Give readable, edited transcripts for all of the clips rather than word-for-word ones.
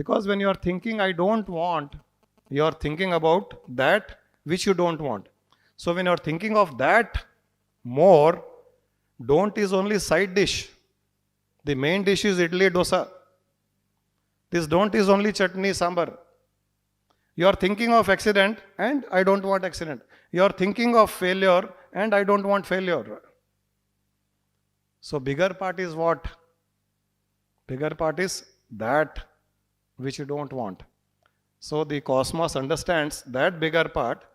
Because when you are thinking, I don't want, you are thinking about that which you don't want. So when you are thinking of that more, don't is only side dish. The main dish is idli dosa. This don't is only chutney sambar. You are thinking of accident and I don't want accident. You are thinking of failure and I don't want failure. So bigger part is what? Bigger part is that which you don't want. So the cosmos understands that bigger part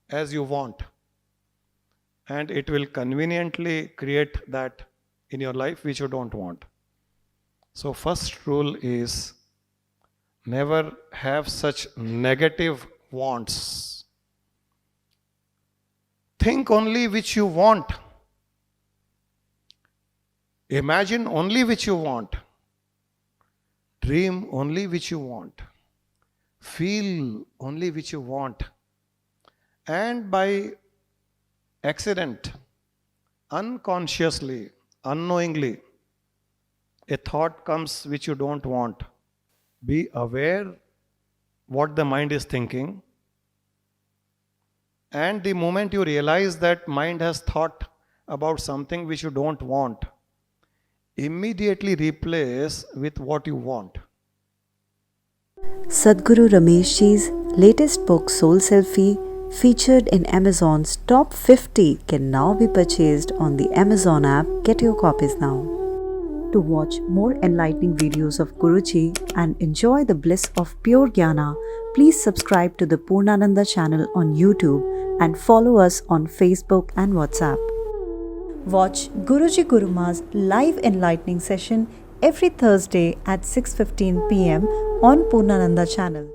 as you want. And it will conveniently create that in your life which you don't want. So first rule is never have such negative wants. Think only which you want. Imagine only which you want. Dream only which you want. Feel only which you want. And by accident, unconsciously, unknowingly, a thought comes which you don't want. Be aware what the mind is thinking. And the moment you realize that mind has thought about something which you don't want, immediately replace with what you want. Sadguru Rameshji's latest book Soul Selfie, featured in Amazon's top 50, can now be purchased on the Amazon app. Get your copies now. To watch more enlightening videos of Guruji and enjoy the bliss of pure gyana, please subscribe to the Poorna Ananda channel on YouTube and follow us on Facebook and WhatsApp. Watch GurujiGurumaa's live enlightening session every Thursday at 6:15 p.m. on Poorna Ananda channel.